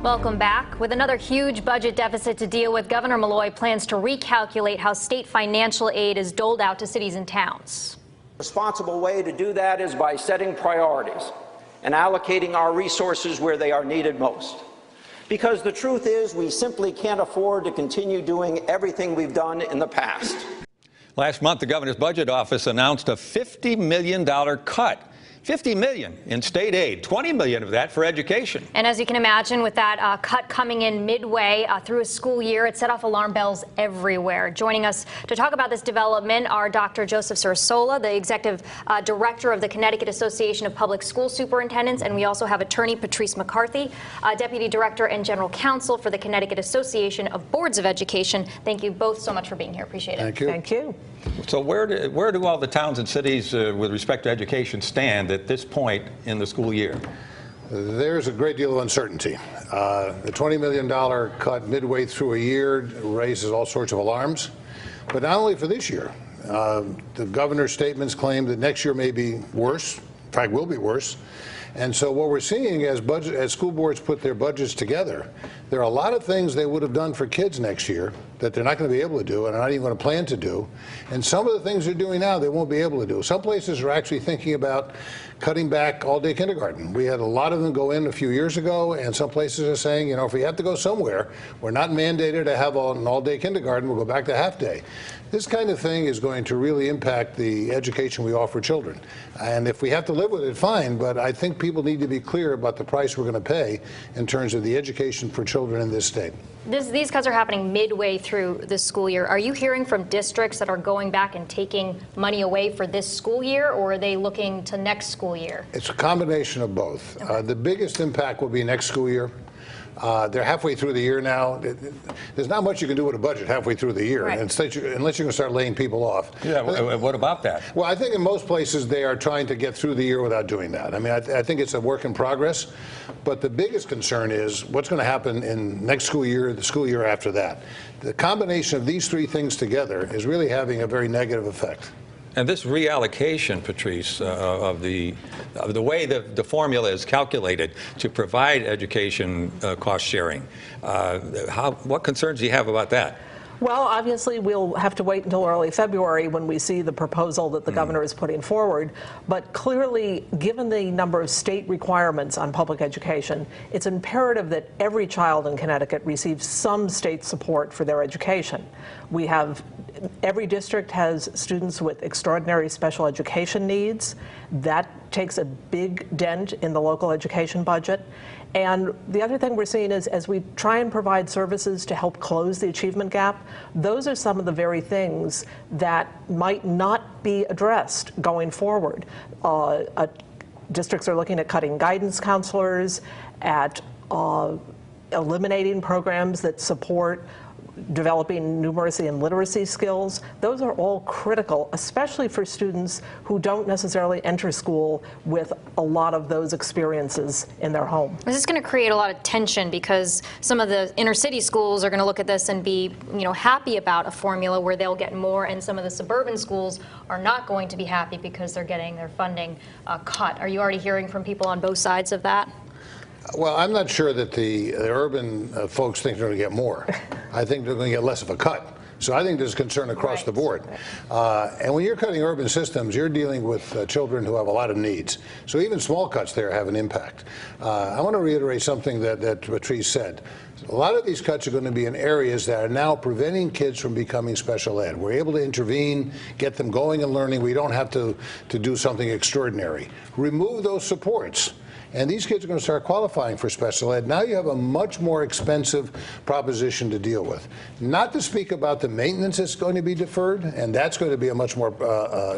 Welcome back. With another huge budget deficit to deal with, Governor Malloy plans to recalculate how state financial aid is doled out to cities and towns. The responsible way to do that is by setting priorities and allocating our resources where they are needed most. Because the truth is, we simply can't afford to continue doing everything we've done in the past. Last month, the governor's budget office announced a $50 million cut. $50 million in state aid, $20 million of that for education. And as you can imagine, with that cut coming in midway through a school year, it set off alarm bells everywhere. Joining us to talk about this development are Dr. Joseph Cirasuolo, the Executive Director of the Connecticut Association of Public School Superintendents, and we also have attorney Patrice McCarthy, Deputy Director and General Counsel for the Connecticut Association of Boards of Education. Thank you both so much for being here. Appreciate it. Thank you. Thank you. So where do all the towns and cities with respect to education stand at this point in the school year? There's a great deal of uncertainty. The $20 million cut midway through a year raises all sorts of alarms, but not only for this year. The governor's statements claim that next year may be worse, in fact will be worse. And so what we're seeing as school boards put their budgets together, there are a lot of things they would have done for kids next year that they're not going to be able to do and are not even going to plan to do. And some of the things they're doing now, they won't be able to do. Some places are actually thinking about cutting back all-day kindergarten. We had a lot of them go in a few years ago, and some places are saying, you know, if we have to go somewhere, we're not mandated to have an all-day kindergarten, we'll go back to half-day. This kind of thing is going to really impact the education we offer children. And if we have to live with it, fine, but I think people need to be clear about the price we're going to pay in terms of the education for children in this state. These cuts are happening midway through this school year. Are you hearing from districts that are going back and taking money away for this school year, or are they looking to next school year? It's a combination of both. Okay. The biggest impact will be next school year. They're halfway through the year now. There's not much you can do with a budget halfway through the year, right, unless you're going to start laying people off. Yeah, what about that? Well, I think in most places they are trying to get through the year without doing that. I mean, I think it's a work in progress. But the biggest concern is what's going to happen in next school year, the school year after that. The combination of these three things together is really having a very negative effect. And this reallocation, Patrice, of the way the formula is calculated to provide education cost sharing, what concerns do you have about that? Well, obviously, we'll have to wait until early February when we see the proposal that the governor is putting forward. But clearly, given the number of state requirements on public education, it's imperative that every child in Connecticut receives some state support for their education. Every district has students with extraordinary special education needs. That takes a big dent in the local education budget. And the other thing we're seeing is, as we try and provide services to help close the achievement gap, those are some of the very things that might not be addressed going forward. Districts are looking at cutting guidance counselors, at eliminating programs that support developing numeracy and literacy skills. Those are all critical, especially for students who don't necessarily enter school with a lot of those experiences in their home. This is going to create a lot of tension because some of the inner city schools are going to look at this and be, happy about a formula where they'll get more, and some of the suburban schools are not going to be happy because they're getting their funding cut. Are you already hearing from people on both sides of that? Well, I'm not sure that the urban folks think they're going to get more. I think they're going to get less of a cut. So I think there's concern across the board. And when you're cutting urban systems, you're dealing with children who have a lot of needs. So even small cuts there have an impact. I want to reiterate something that Patrice said. A lot of these cuts are going to be in areas that are now preventing kids from becoming special ed. We're able to intervene, get them going and learning. We don't have to do something extraordinary. Remove those supports, and these kids are going to start qualifying for special ed. Now you have a much more expensive proposition to deal with. Not to speak about the maintenance that's going to be deferred, and that's going to be a much more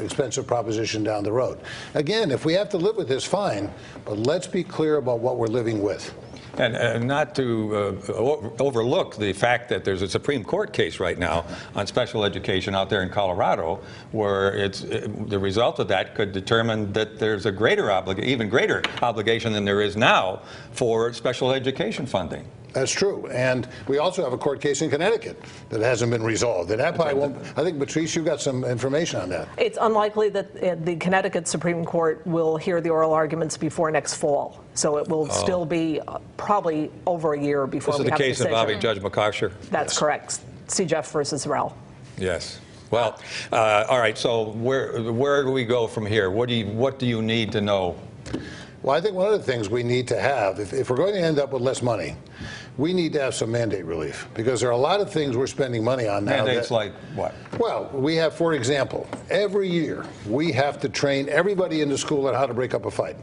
expensive proposition down the road. Again, if we have to live with this, fine, but let's be clear about what we're living with. And not to overlook the fact that there's a Supreme Court case right now on special education out there in Colorado, where the result of that could determine that there's a even greater obligation than there is now for special education funding. That's true. And we also have a court case in Connecticut that hasn't been resolved. And that probably won't, I think, Patrice, you've got some information on that. It's unlikely that the Connecticut Supreme Court will hear the oral arguments before next fall. So it will still be probably over a year before we have a decision. This is the case involving Judge McCarthy? That's correct. CJEF versus Rel. Yes. Well, all right. So where do we go from here? What do you need to know? Well, I think one of the things we need to have, if we're going to end up with less money, we need to have some mandate relief, because there are a lot of things we're spending money on now. Mandates like what? Well, we have, for example, every year we have to train everybody in the school on how to break up a fight.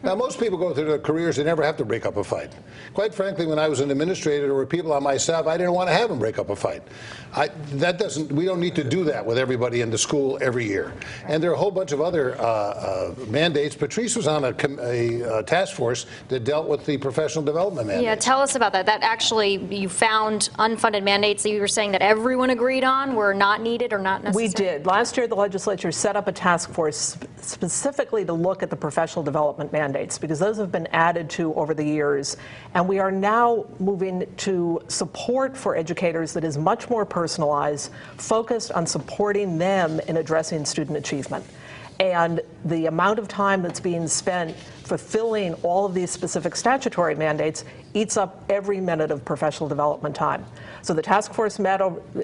Now, most people go through their careers, they never have to break up a fight. Quite frankly, when I was an administrator, there were people on my staff, I didn't want to have them break up a fight. We don't need to do that with everybody in the school every year. And there are a whole bunch of other mandates. Patrice was on a task force that dealt with the professional development mandates. Yeah, tell us about that. That actually, you found unfunded mandates that you were saying that everyone agreed on were not needed or not necessary? We did. Last year, the legislature set up a task force specifically to look at the professional development mandates, because those have been added to over the years. And we are now moving to support for educators that is much more personalized, focused on supporting them in addressing student achievement. And the amount of time that's being spent fulfilling all of these specific statutory mandates eats up every minute of professional development time. So the task force met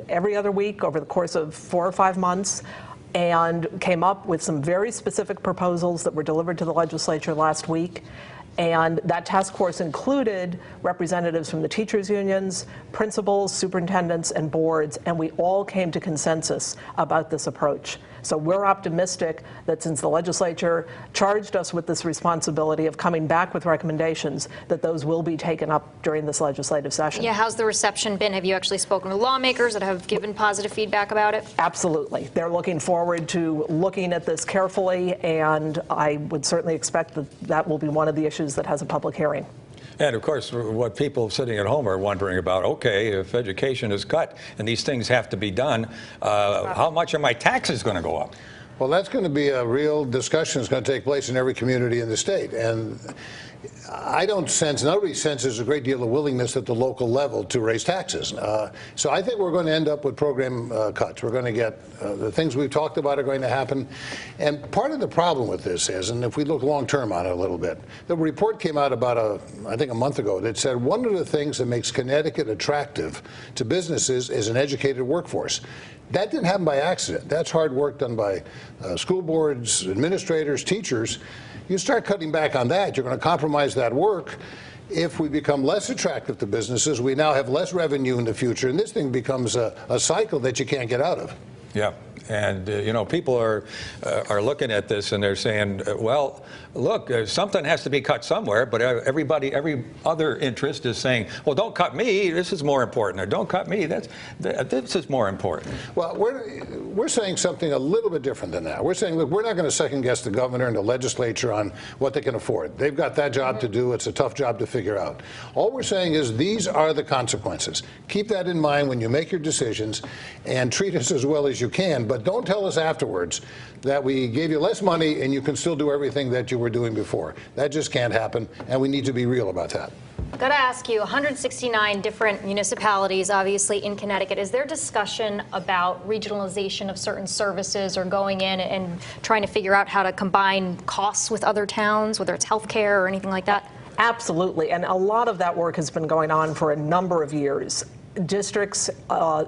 every other week over the course of 4 or 5 months, and came up with some very specific proposals that were delivered to the legislature last week. And that task force included representatives from the teachers' unions, principals, superintendents, and boards, and we all came to consensus about this approach. So we're optimistic that since the legislature charged us with this responsibility of coming back with recommendations, that those will be taken up during this legislative session. Yeah, how's the reception been? Have you actually spoken with lawmakers that have given positive feedback about it? Absolutely. They're looking forward to looking at this carefully, and I would certainly expect that that will be one of the issues that has a public hearing. And of course, what people sitting at home are wondering about, okay, if education is cut and these things have to be done, how much are my taxes going to go up? Well, that's going to be a real discussion that's going to take place in every community in the state. And I don't sense, nobody senses a great deal of willingness at the local level to raise taxes. So I think we're going to end up with program cuts. We're going to get, the things we've talked about are going to happen. And part of the problem with this is, and if we look long term on it a little bit, the report came out about, I think a month ago, that said one of the things that makes Connecticut attractive to businesses is an educated workforce. That didn't happen by accident. That's hard work done by school boards, administrators, teachers. You start cutting back on that, you're going to compromise that work. If we become less attractive to businesses, we now have less revenue in the future, and this thing becomes a cycle that you can't get out of. Yeah. And, you know, people are looking at this and they're saying, well, look, something has to be cut somewhere, but every other interest is saying, well, don't cut me, this is more important, or don't cut me, this is more important. Well, we're saying something a little bit different than that. We're saying, look, we're not going to second guess the governor and the legislature on what they can afford. They've got that job to do. It's a tough job to figure out. All we're saying is these are the consequences. Keep that in mind when you make your decisions, and treat us as well as you can. But don't tell us afterwards that we gave you less money and you can still do everything that you were doing before. That just can't happen, and we need to be real about that. Got to ask you, 169 different municipalities, obviously, in Connecticut. Is there discussion about regionalization of certain services, or going in and trying to figure out how to combine costs with other towns, whether it's healthcare or anything like that? Absolutely, and a lot of that work has been going on for a number of years. Districts,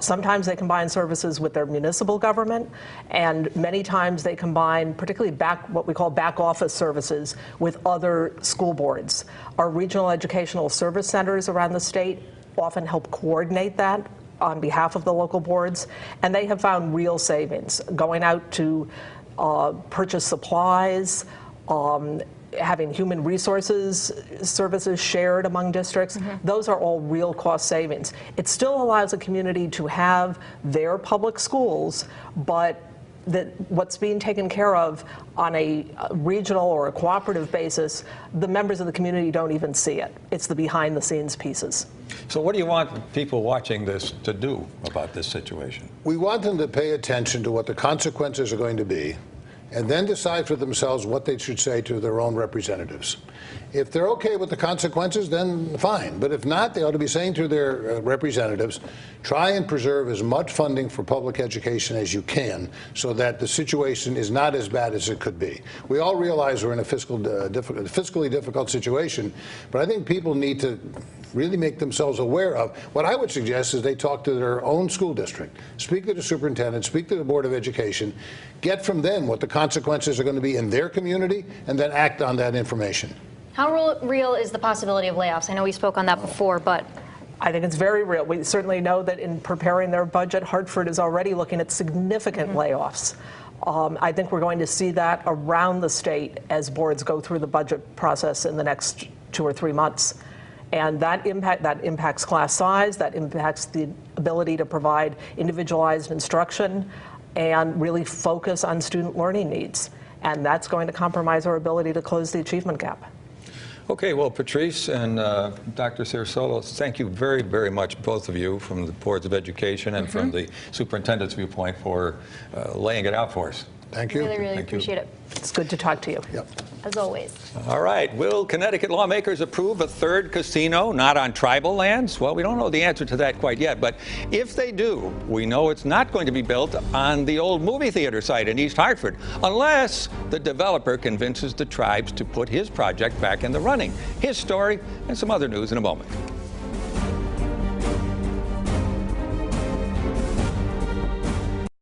sometimes they combine services with their municipal government, and many times they combine particularly what we call back office services with other school boards. Our regional educational service centers around the state often help coordinate that on behalf of the local boards, and they have found real savings going out to purchase supplies, having human resources services shared among districts. Those are all real cost savings. It still allows a community to have their public schools, but what's being taken care of on a regional or a cooperative basis, the members of the community don't even see it. It's the behind the scenes pieces. So what do you want people watching this to do about this situation? We want them to pay attention to what the consequences are going to be, and then decide for themselves what they should say to their own representatives. If they're okay with the consequences, then fine. But if not, they ought to be saying to their representatives, try and preserve as much funding for public education as you can so that the situation is not as bad as it could be. We all realize we're in a fiscally difficult situation, but I think people need to really make themselves aware of. What I would suggest is they talk to their own school district, speak to the superintendent, speak to the Board of Education, get from them what the consequences are going to be in their community, and then act on that information. How real is the possibility of layoffs? I know we spoke on that before, but I think it's very real. We certainly know that in preparing their budget, Hartford is already looking at significant layoffs. I think we're going to see that around the state as boards go through the budget process in the next 2 or 3 months. And that impacts class size, that impacts the ability to provide individualized instruction and really focus on student learning needs. And that's going to compromise our ability to close the achievement gap. Okay, well, Patrice and Dr. Cirasuolo, thank you very, very much, both of you, from the Boards of Education and from the Superintendent's viewpoint, for laying it out for us. Thank you. really appreciate it. It's good to talk to you. Yep. As always. All right, will Connecticut lawmakers approve a third casino not on tribal lands? Well, we don't know the answer to that quite yet, but if they do, we know it's not going to be built on the old movie theater site in East Hartford, unless the developer convinces the tribes to put his project back in the running. His story and some other news in a moment.